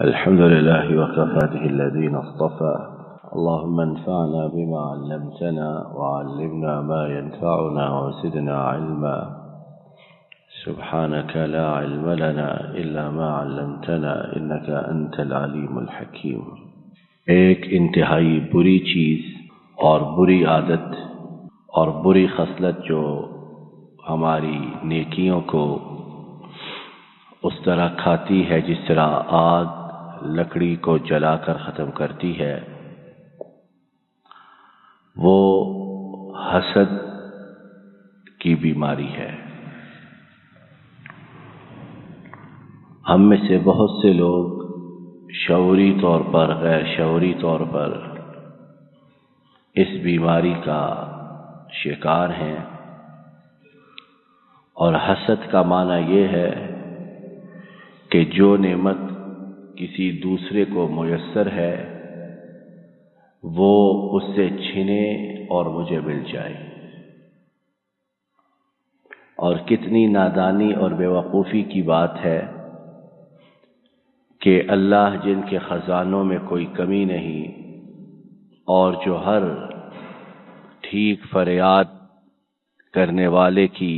الحمد لله وكفاته الذين اصطفى اللهم انفعنا بما علمتنا وعلمنا ما ينفعنا وزدنا علما سبحانك لا علم لنا إلا ما علمتنا إنك أنت العليم الحكيم۔ ایک انتہائی بری چیز اور بری عادت اور بری خصلت جو ہماری نیکیوں کو اس طرح کھاتی ہے جس طرح آگ لکڑی کو جلا کر ختم کرتی ہے، وہ حسد کی بیماری ہے۔ ہم میں سے بہت سے لوگ شعوری طور پر غیر شعوری طور پر اس بیماری کا شکار ہیں، اور حسد کا معنی یہ ہے کہ جو نعمت کسی دوسرے کو میسر ہے وہ اس سے چھنے اور مجھے مل جائے۔ اور کتنی نادانی اور بیوقوفی کی بات ہے کہ اللہ جن کے خزانوں میں کوئی کمی نہیں اور جو ہر ٹھیک فریاد کرنے والے کی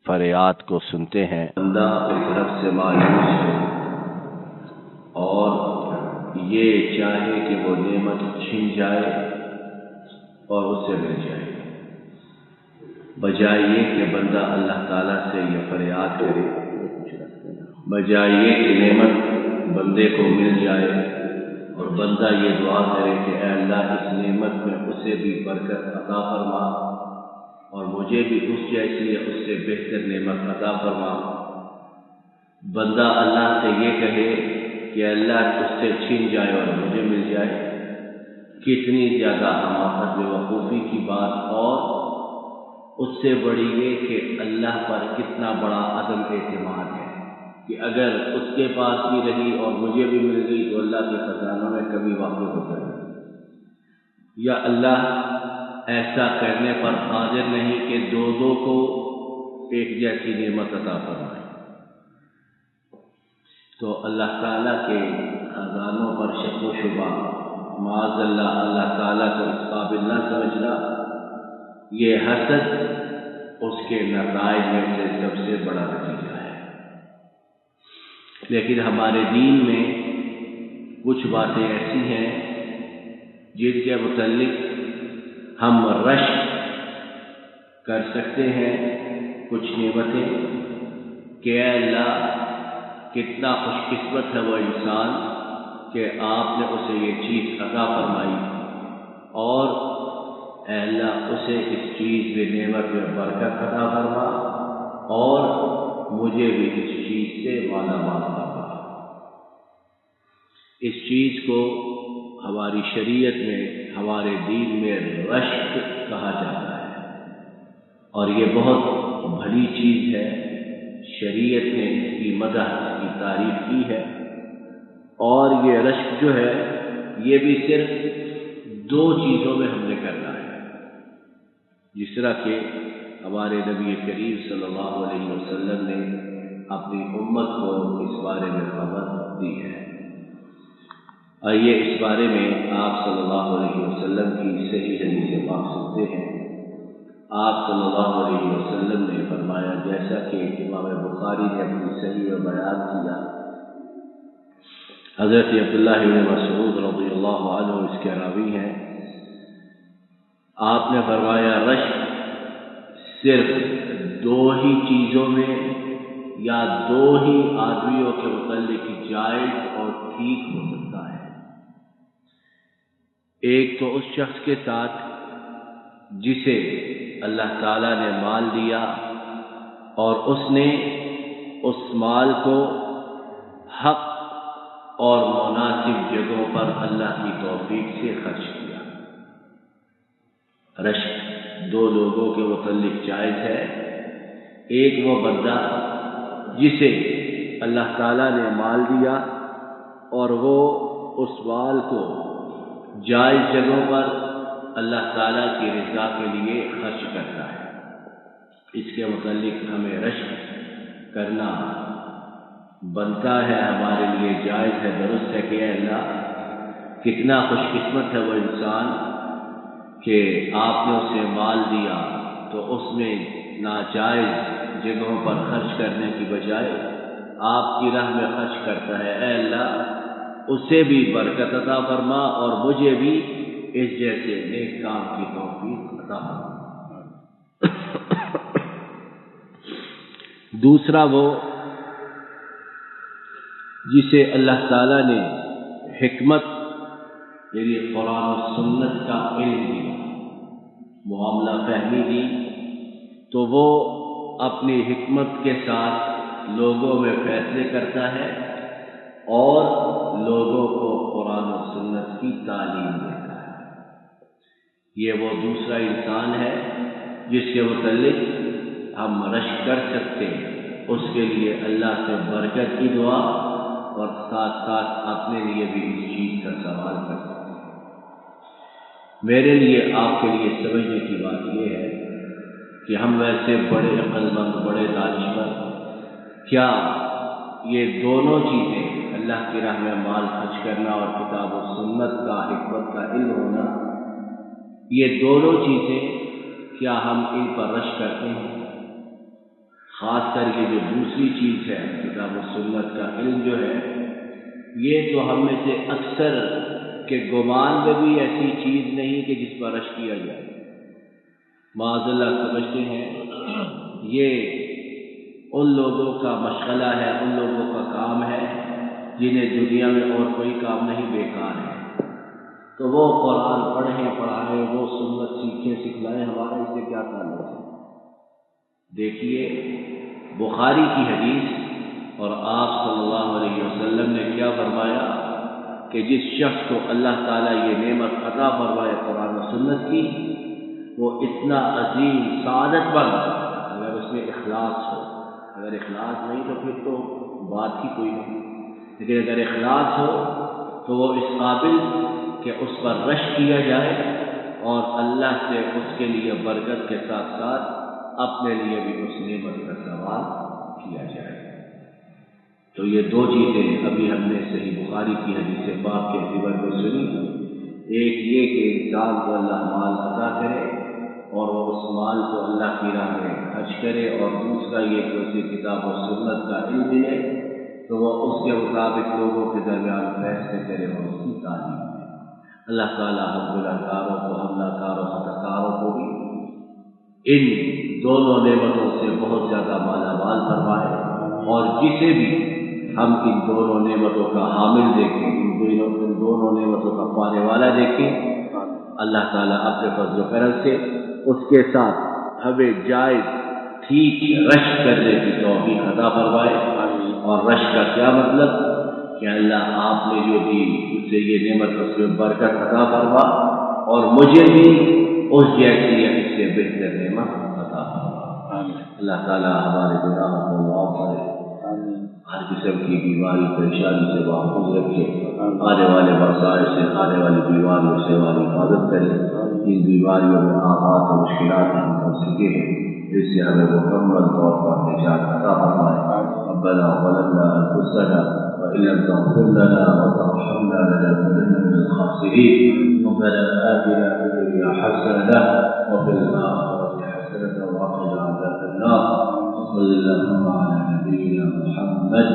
فریاد کو سنتے ہیں، بندہ اس طرف سے مایوس ہے اور یہ چاہے کہ وہ نعمت چھن جائے اور اسے مل جائے، بجائے یہ کہ بندہ اللہ تعالیٰ سے یہ فریاد کرے، بجائے یہ کہ نعمت بندے کو مل جائے اور بندہ یہ دعا کرے کہ اے اللہ اس نعمت میں اسے بھی برکت عطا فرما اور مجھے بھی اس جیسی اس سے بہتر نعمت عطا فرما۔ بندہ اللہ سے یہ کہے کہ اللہ اس سے چھن جائے اور مجھے مل جائے، کتنی زیادہ حماقت بیوقوفی کی بات، اور اس سے بڑی یہ کہ اللہ پر کتنا بڑا عدم اعتماد ہے کہ اگر اس کے پاس بھی رہی اور مجھے بھی مل گئی تو اللہ کے خزانوں میں کبھی واقع ہو جائے گی، یا اللہ ایسا کرنے پر قادر نہیں کہ دو کو ایک جیسی نعمت عطا فرمائے۔ تو اللہ تعالیٰ کے خزانوں پر شک و شبہ، معاذ اللہ، اللہ تعالیٰ کو اس قابل نہ سمجھنا، یہ حسد اس کے نتائج میں سے سب سے بڑا نتیجہ ہے۔ لیکن ہمارے دین میں کچھ باتیں ایسی ہیں جن کے متعلق ہم رشک کر سکتے ہیں کچھ نعمتیں کہ اے اللہ کتنا خوش قسمت ہے وہ انسان کہ آپ نے اسے یہ چیز عطا فرمائی، اور اے اللہ اسے اس چیز میں نعمت میں برکت عطا فرما اور مجھے بھی اس چیز سے مالا مال فرما۔ اس چیز کو ہماری شریعت میں، ہمارے دین میں رشک کہا جاتا ہے، اور یہ بہت بڑی چیز ہے۔ شریعت نے اس کی مدح، اس کی تعریف کی ہے، اور یہ رشک جو ہے یہ بھی صرف دو چیزوں میں ہم نے کرنا ہے، جس طرح کہ ہمارے نبی کریم صلی اللہ علیہ وسلم نے اپنی امت کو اس بارے میں خبر دی ہے۔ آئیے اس بارے میں آپ صلی اللہ علیہ وسلم کی صحیح حدیث پاک سنتے ہیں۔ آپ صلی اللہ علیہ وسلم نے فرمایا، جیسا کہ امام بخاری نے اپنی صحیح میں بیان کیا، حضرت عبداللہ بن مسعود رضی اللہ عنہ اس کے راوی ہیں، آپ نے فرمایا رشک صرف دو ہی چیزوں میں یا دو ہی آدمیوں کے متعلق جائز اور ٹھیک ہو سکتا ہے۔ ایک تو اس شخص کے ساتھ جسے اللہ تعالیٰ نے مال دیا اور اس نے اس مال کو حق اور مناسب جگہوں پر اللہ کی توفیق سے خرچ کیا۔ رشک دو لوگوں کے متعلق جائز ہے، ایک وہ بندہ جسے اللہ تعالیٰ نے مال دیا اور وہ اس مال کو جائز جگہوں پر اللہ تعالیٰ کی رضا کے لیے خرچ کرتا ہے، اس کے متعلق ہمیں رشک کرنا بنتا ہے ہمارے لیے، جائز ہے، درست ہے کہ اے اللہ کتنا خوش قسمت ہے وہ انسان کہ آپ نے اسے مال دیا تو اس میں ناجائز جگہوں پر خرچ کرنے کی بجائے آپ کی راہ میں خرچ کرتا ہے۔ اے اللہ اسے بھی برکت عطا فرما اور مجھے بھی اس جیسے نیک کام کی توفیق عطا فرما۔ دوسرا وہ جسے اللہ تعالیٰ نے حکمت یعنی قرآن و سنت کا علم دیا، معاملہ فہمی دی، تو وہ اپنی حکمت کے ساتھ لوگوں میں فیصلے کرتا ہے اور لوگوں کو قرآن و سنت کی تعلیم دیتا ہے۔ یہ وہ دوسرا انسان ہے جس کے متعلق ہم رشک کر سکتے ہیں، اس کے لیے اللہ سے برکت کی دعا اور ساتھ ساتھ اپنے لیے بھی اس چیز کا سوال کر سکتے ہیں۔ میرے لیے آپ کے لیے سمجھنے کی بات یہ ہے کہ ہم ویسے بڑے عقل مند، بڑے دانشور، کیا یہ دونوں چیزیں اللہ کی راہ میں مال خرچ کرنا اور کتاب و سنت کا، حکمت کا علم ہونا، یہ دونوں چیزیں کیا ہم ان پر رشک کرتے ہیں؟ خاص کر کے جو دوسری چیز ہے کتاب و سنت کا علم جو ہے، یہ تو ہم میں سے اکثر کے گمان میں بھی ایسی چیز نہیں کہ جس پر رشک کیا جائے۔ معاذ اللہ سمجھتے ہیں یہ ان لوگوں کا مشغلہ ہے، ان لوگوں کا کام ہے جنہیں دنیا میں اور کوئی کام نہیں، بیکار ہے، تو وہ قرآن پڑھیں پڑھائیں، وہ سنت سیکھیں سکھلائیں، ہمارا اس سے کیا تعلق ہے؟ دیکھیے بخاری کی حدیث اور آپ صلی اللہ علیہ وسلم نے کیا فرمایا کہ جس شخص کو اللہ تعالیٰ یہ نعمت عطا فرمائے قرآن و سنت کی، وہ اتنا عظیم سعادت مند اگر اس میں اخلاص ہو، اگر اخلاص نہیں تو پھر تو بات ہی کوئی نہیں، لیکن اگر اخلاص ہو تو وہ اس قابل کہ اس پر رشک کیا جائے اور اللہ سے اس کے لیے برکت کے ساتھ ساتھ اپنے لیے بھی اس نعمت کا سوال کیا جائے۔ تو یہ دو چیزیں ابھی ہم نے صحیح بخاری کی حدیث پاک کے عبر میں سنی، ایک یہ کہ انسان کو اللہ مال عطا کرے اور وہ اس مال کو اللہ کی راہ میں خرچ کرے، اور دوسرا یہ کہ اسے کتاب و سنت کا علم ملے تو وہ اس کے مطابق لوگوں کے درمیان فیصلے کرے اور اس کی تعلیم دے۔ اللہ تعالیٰ ہم گنہگاروں کو، حملہ کاروں، خطاکاروں کو بھی ان دونوں نعمتوں سے بہت زیادہ مالا مال فرمائے، اور جسے بھی ہم ان دونوں نعمتوں کا حامل دیکھیں، ان دونوں نعمتوں کا پانے والا دیکھیں، اللہ تعالیٰ اپنے فضل و کرم سے اس کے ساتھ ہمیں جائز ٹھیک رشک کرنے کی توفیق عطا فرمائے۔ اور رشک کا کیا مطلب کہ اللہ آپ نے جو دی اس سے یہ نعمت اس میں برکت عطا فرما اور مجھے بھی اس جیسی یا اس سے بہتر نعمت عطا فرما۔ اللہ تعالیٰ ہمارے گناہوں کو معاف کرے، ہر قسم کی بیماری پریشانی سے محفوظ رکھے، آنے والے مسائل سے، آنے والی بیماریوں سے ہماری حفاظت کرے، جن بیماریوں میں آفات اور مشکلات ہم کر چکے ہیں جس سے ہمیں مکمل طور پر نجات عطا فرمائے۔ ربنا ظلمنا انفسنا وان لم تغفر لنا وترحمنا لنكونن من الخاسرين، ربنا آتنا في الدنيا حسنة وفي الآخرة حسنة وقنا عذاب النار، وصل اللهم على نبينا محمد